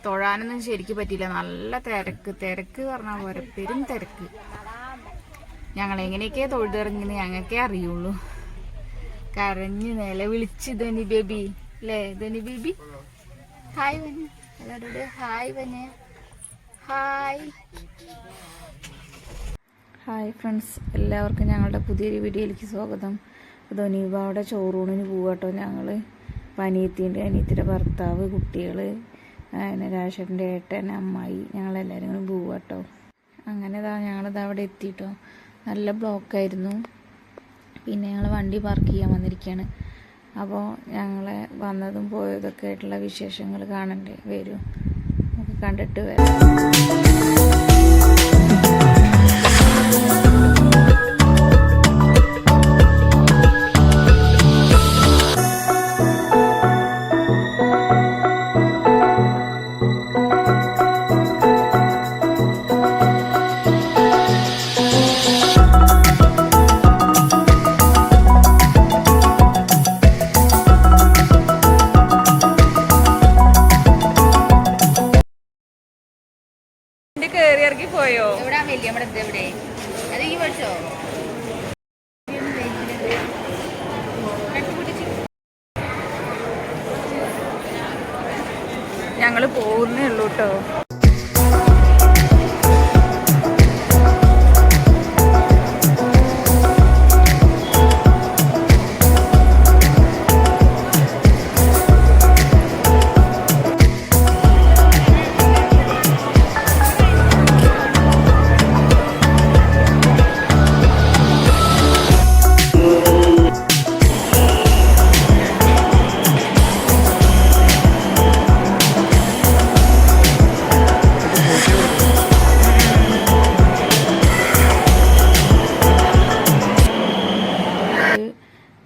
തൊഴാനൊന്നും ശരിക്കും പറ്റിയില്ല. നല്ല തിരക്ക് പറഞ്ഞാൽ പോരെ, പെരും തിരക്ക്. ഞങ്ങൾ എങ്ങനെയൊക്കെയാ തൊഴുതിറങ്ങിന്ന് ഞങ്ങൾക്കേ അറിയുള്ളൂ. കരഞ്ഞ് നിലവിളിച്ച് ധനി ബേബി അല്ലേ? ധനി ബേബി ഹായ് വന്നെ, എല്ലാവരോട് ഹായ് വന്നെ. ഹായ് ഫ്രണ്ട്സ്, എല്ലാവർക്കും ഞങ്ങളുടെ പുതിയൊരു വീഡിയോയിലേക്ക് സ്വാഗതം. ധനിബാവിടെ ചോറൂണിന് പോവാട്ടോ ഞങ്ങൾ. അനിയത്തിയുടെ ഭർത്താവ്, കുട്ടികൾ, രാജേട്ടൻ്റെ ഏട്ടൻ, അമ്മായി, ഞങ്ങളെല്ലാവരും കൂടി പോവാട്ടോ. അങ്ങനെ ഞങ്ങളിത് അവിടെ എത്തിയിട്ടോ. നല്ല ബ്ലോക്കായിരുന്നു. പിന്നെ ഞങ്ങൾ വണ്ടി പാർക്ക് ചെയ്യാൻ വന്നിരിക്കുകയാണ്. അപ്പോൾ ഞങ്ങളെ വന്നതും പോയതൊക്കെ ആയിട്ടുള്ള വിശേഷങ്ങൾ കാണണ്ടേ, വരും, നമുക്ക് കണ്ടിട്ട് വരാം. പോയോ എവിടെ വലിയ നമ്മുടെ എവിടെ അത് ഈ പഠിച്ചോ? ഞങ്ങള് പോകുന്നേ ഉള്ളൂ കേട്ടോ.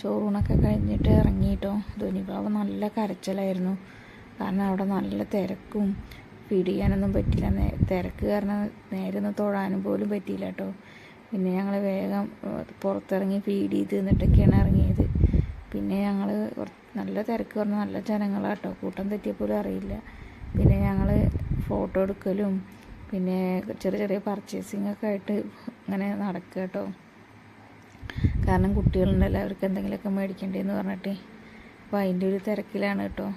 ചോറൂണൊക്കെ കഴിഞ്ഞിട്ട് ഇറങ്ങിയിട്ടോ. ധനിബാവ് നല്ല കരച്ചിലായിരുന്നു. കാരണം അവിടെ നല്ല തിരക്കും, ഫീഡ് ചെയ്യാനൊന്നും പറ്റില്ല. തിരക്ക് കാരണം നേരെ ഒന്ന് തൊഴാനും പോലും പറ്റിയില്ല കേട്ടോ. പിന്നെ ഞങ്ങൾ വേഗം പുറത്തിറങ്ങി ഫീഡ് ചെയ്ത് എന്നിട്ടൊക്കെയാണ് ഇറങ്ങിയത്. പിന്നെ ഞങ്ങൾ നല്ല തിരക്ക് പറഞ്ഞാൽ നല്ല ജനങ്ങളാട്ടോ, കൂട്ടം തെറ്റിയപ്പോലും അറിയില്ല. പിന്നെ ഞങ്ങൾ ഫോട്ടോ എടുക്കലും പിന്നെ ചെറിയ പർച്ചേസിങ് ഒക്കെ ആയിട്ട് ഇങ്ങനെ നടക്കുക കേട്ടോ. കാരണം കുട്ടികളുണ്ടല്ലോ, അവർക്ക് എന്തെങ്കിലുമൊക്കെ മേടിക്കണ്ടേന്ന് പറഞ്ഞിട്ട്. അപ്പോൾ അതിൻ്റെ ഒരു തിരക്കിലാണ് കേട്ടോ.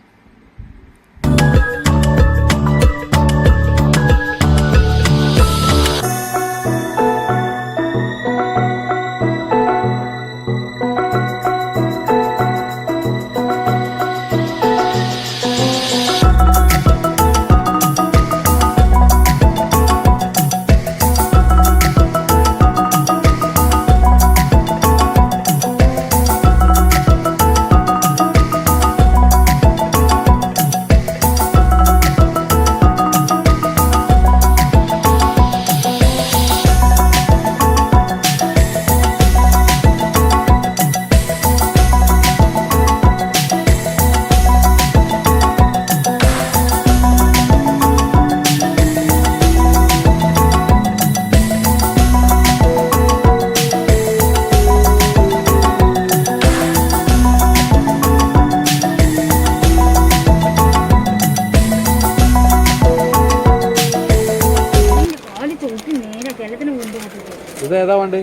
ഇതേതാ വേണ്ട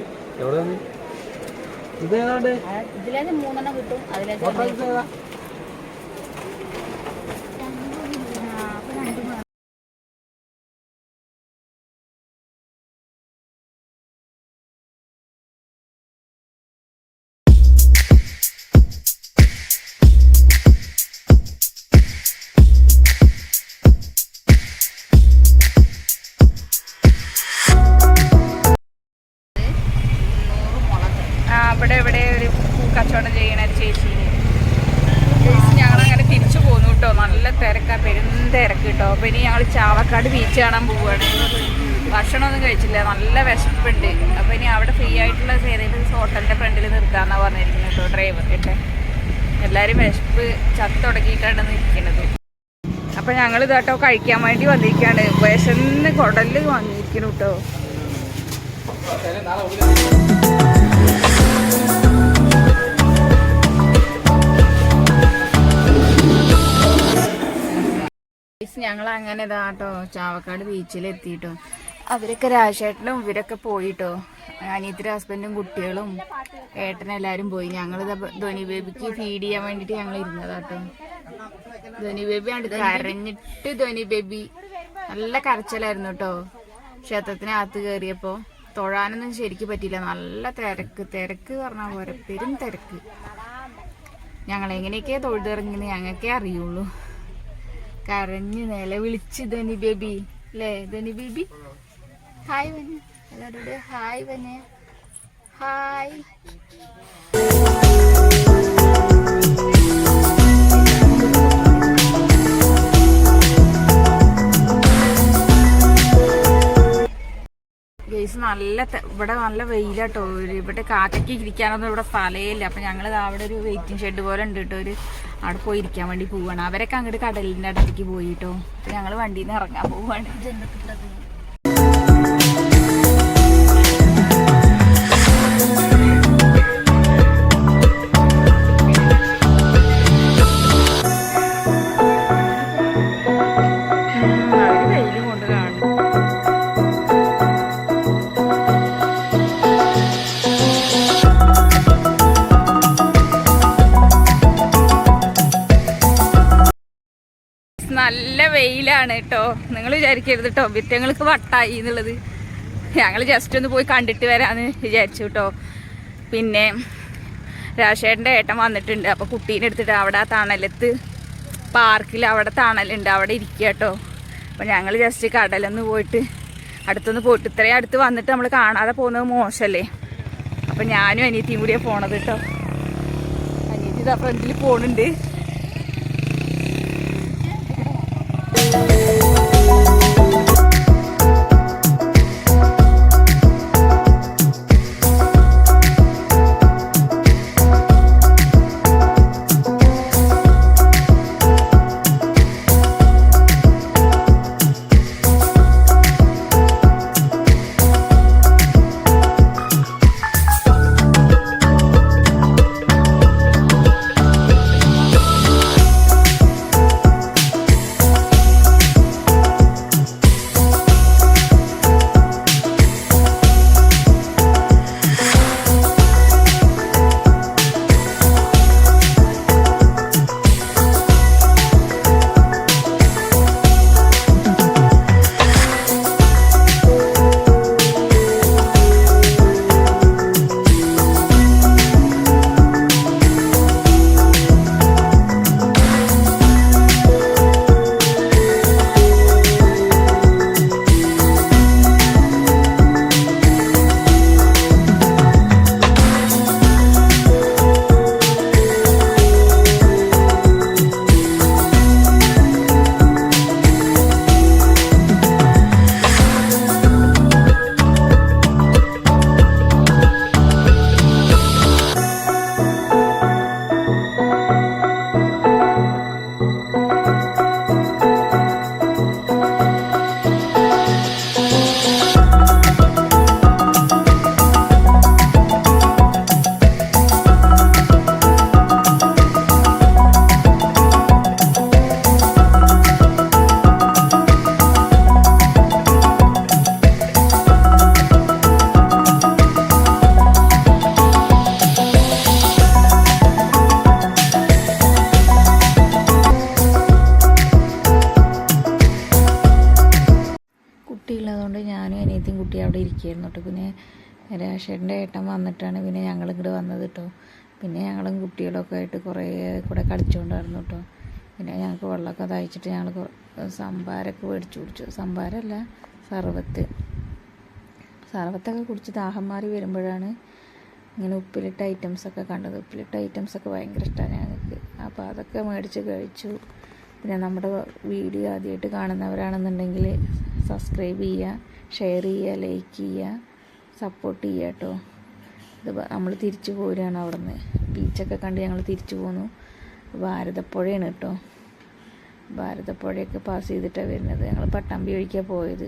എവിടെ ഇതേതാണ്ട് ഇതിലേത് 3 കിട്ടും. അതിലേക്ക് ഇവിടെ ഒരു കച്ചവടം ചെയ്യണ ചേച്ചി ഞങ്ങളങ്ങനെ തിരിച്ചു പോന്നു കേട്ടോ. നല്ല തിരക്കാ, പെരും തിരക്ക് കേട്ടോ. അപ്പോൾ ഇനി ഞങ്ങൾ ചാവക്കാട് ബീച്ച് കാണാൻ പോവുകയാണ്. ഭക്ഷണമൊന്നും കഴിച്ചില്ല, നല്ല വിശപ്പുണ്ട്. അപ്പോൾ ഇനി അവിടെ ഫ്രീ ആയിട്ടുള്ള ഏതെങ്കിലും ഹോട്ടലിൻ്റെ ഫ്രണ്ടിൽ നിർത്താമെന്നാണ് പറഞ്ഞിരിക്കുന്നത് കേട്ടോ ഡ്രൈവർ കേട്ടെ. എല്ലാവരും വിശപ്പ് ചത്തുടങ്ങിയിട്ടാണ് നിൽക്കുന്നത്. അപ്പോൾ ഞങ്ങൾ ഇതാട്ടോ കഴിക്കാൻ വേണ്ടി വന്നിരിക്കുകയാണ്. വിശന്ന് കുടല് വാങ്ങിയിരിക്കുന്നു കേട്ടോ. ഞങ്ങൾ അങ്ങനെ ഇതാട്ടോ ചാവക്കാട് ബീച്ചിലെത്തിട്ടോ. അവരൊക്കെ രാജേട്ടനും ഇവരൊക്കെ പോയിട്ടോ. അനിയത്തിൻ്റെ ഹസ്ബൻഡും കുട്ടികളും ഏട്ടനെല്ലാവരും പോയി. ഞങ്ങളിത് ധോനി ബേബിക്ക് ഫീഡ് ചെയ്യാൻ വേണ്ടിയിട്ട് ഞങ്ങൾ ഇരുന്നതാട്ടോ. ധോനി ബേബി ആണ് കരഞ്ഞിട്ട്. ധോനി ബേബി നല്ല കരച്ചിലായിരുന്നു കേട്ടോ. ക്ഷേത്രത്തിനകത്ത് കയറിയപ്പോൾ തൊഴാനൊന്നും ശരിക്കും പറ്റിയില്ല. നല്ല തിരക്ക് പറഞ്ഞാൽ പോരെ, പെരും തിരക്ക്. ഞങ്ങളെങ്ങനെയൊക്കെയാ തൊഴുതിറങ്ങിന്ന് ഞങ്ങൾക്കേ അറിയുള്ളൂ. കരഞ്ഞ് നിലവിളിച്ച് ധനി ബേബി അല്ലേ? ധനി ബേബി ഹായ് വന്നെ എല്ലാവരോട്. ഹായ് വന്നെ, ഹായ്. ഗൈസ് നല്ല ഇവിടെ നല്ല വെയിലാട്ടോ. ഇവിടെ കാക്കയ്ക്ക് ഇരിക്കാനൊന്നും ഇവിടെ സ്ഥലമില്ല. അപ്പം ഞങ്ങൾ അവിടെ ഒരു വെയിറ്റിംഗ് ഷെഡ് പോലെ ഉണ്ട് കേട്ടോ. അവിടെ പോയി ഇരിക്കാൻ വേണ്ടി പോവാണ്. അവരൊക്കെ അങ്ങോട്ട് കടലിൻ്റെ അടുത്തേക്ക് പോയിട്ടോ. അപ്പം ഞങ്ങൾ വണ്ടിയിൽ നിന്ന് ഇറങ്ങാൻ പോവാണ്. നല്ല വെയിലാണ് കേട്ടോ. നിങ്ങൾ വിചാരിക്കരുത് കേട്ടോ ഭിറ്റങ്ങൾക്ക് വട്ടായി എന്നുള്ളത്. ഞങ്ങൾ ജസ്റ്റ് ഒന്ന് പോയി കണ്ടിട്ട് വരാമെന്ന് വിചാരിച്ചു കേട്ടോ. പിന്നെ രാജേട്ടൻ്റെ ഏട്ടൻ വന്നിട്ടുണ്ട്. അപ്പോൾ കുട്ടീനെ എടുത്തിട്ട് അവിടെ ആ തണലത്ത് പാർക്കിൽ അവിടെ തണലുണ്ട്, അവിടെ ഇരിക്കുക കേട്ടോ. അപ്പോൾ ഞങ്ങൾ ജസ്റ്റ് കടലൊന്ന് പോയിട്ട് അടുത്തൊന്ന് പോയിട്ട് ഇത്രയും അടുത്ത് വന്നിട്ട് നമ്മൾ കാണാതെ പോകുന്നത് മോശമല്ലേ. അപ്പം ഞാനും അനിയത്തിയും കൂടിയാണ് പോണത് കേട്ടോ. അനിയത്തി ഇതാ ഫ്രണ്ടിൽ പോണുണ്ട്. കുട്ടിയുള്ളതുകൊണ്ട് ഞാനും അനിയത്തിയും കുട്ടി അവിടെ ഇരിക്കുകയായിരുന്നു കേട്ടോ. പിന്നെ രാജേട്ടൻ്റെ ഏട്ടൻ വന്നിട്ടാണ് പിന്നെ ഞങ്ങൾ ഇങ്ങോട്ട് വന്നത് കേട്ടോ. പിന്നെ ഞങ്ങളും കുട്ടികളൊക്കെ ആയിട്ട് കുറേ കൂടെ കളിച്ചുകൊണ്ടായിരുന്നു കേട്ടോ. പിന്നെ ഞങ്ങൾക്ക് വെള്ളമൊക്കെ തയ്ച്ചിട്ട് ഞങ്ങൾ സംഭാരമൊക്കെ മേടിച്ച് കുടിച്ചു. സംഭാരമല്ല, സർവത്തൊക്കെ കുടിച്ച് ദാഹം മാറി വരുമ്പോഴാണ് ഇങ്ങനെ ഉപ്പിലിട്ട ഐറ്റംസൊക്കെ കണ്ടത്. ഉപ്പിലിട്ട ഐറ്റംസൊക്കെ ഭയങ്കര ഇഷ്ടമാണ് ഞങ്ങൾക്ക്. അപ്പോൾ അതൊക്കെ മേടിച്ച് കഴിച്ചു. പിന്നെ നമ്മുടെ വീഡിയോ ആദ്യമായിട്ട് കാണുന്നവരാണെന്നുണ്ടെങ്കിൽ സബ്സ്ക്രൈബ് ചെയ്യുക, ഷെയർ ചെയ്യുക, ലൈക്ക് ചെയ്യുക, സപ്പോർട്ട് ചെയ്യുക കേട്ടോ. ഇത് നമ്മൾ തിരിച്ചു പോരുകയാണ് അവിടെ നിന്ന്. ബീച്ചൊക്കെ കണ്ട് ഞങ്ങൾ തിരിച്ചു പോന്നു. ഭാരതപ്പുഴയാണ് കേട്ടോ. ഭാരതപ്പുഴയൊക്കെ പാസ് ചെയ്തിട്ടാണ് വരുന്നത്. ഞങ്ങൾ പട്ടാമ്പി വഴിക്കാണ് പോയത്.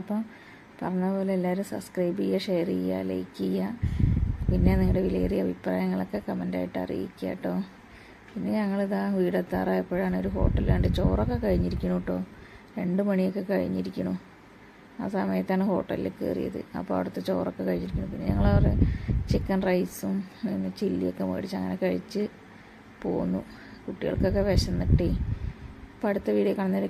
അപ്പം പറഞ്ഞ പോലെ എല്ലാവരും സബ്സ്ക്രൈബ് ചെയ്യുക, ഷെയർ ചെയ്യുക, ലൈക്ക് ചെയ്യുക. പിന്നെ നിങ്ങളുടെ വിലയേറിയ അഭിപ്രായങ്ങളൊക്കെ കമൻ്റായിട്ട് അറിയിക്കുക കേട്ടോ. പിന്നെ ഞങ്ങളിതാ വീടെത്താറായപ്പോഴാണ് ഒരു ഹോട്ടലിലാണ്ട് ചോറൊക്കെ കഴിഞ്ഞിരിക്കണു കേട്ടോ. 2 മണിയൊക്കെ കഴിഞ്ഞിരിക്കണു. ആ സമയത്താണ് ഹോട്ടലിൽ കയറിയത്. അപ്പോൾ അവിടുത്തെ ചോറൊക്കെ കഴിച്ചിരിക്കുന്നു. പിന്നെ ഞങ്ങൾ അവിടെ ചിക്കൻ റൈസും പിന്നെ ചില്ലിയൊക്കെ മേടിച്ച് അങ്ങനെ കഴിച്ച് പോന്നു. കുട്ടികൾക്കൊക്കെ വിശന്നിട്ടേ. അപ്പോൾ അടുത്ത വീഡിയോ കാണുന്നവരെ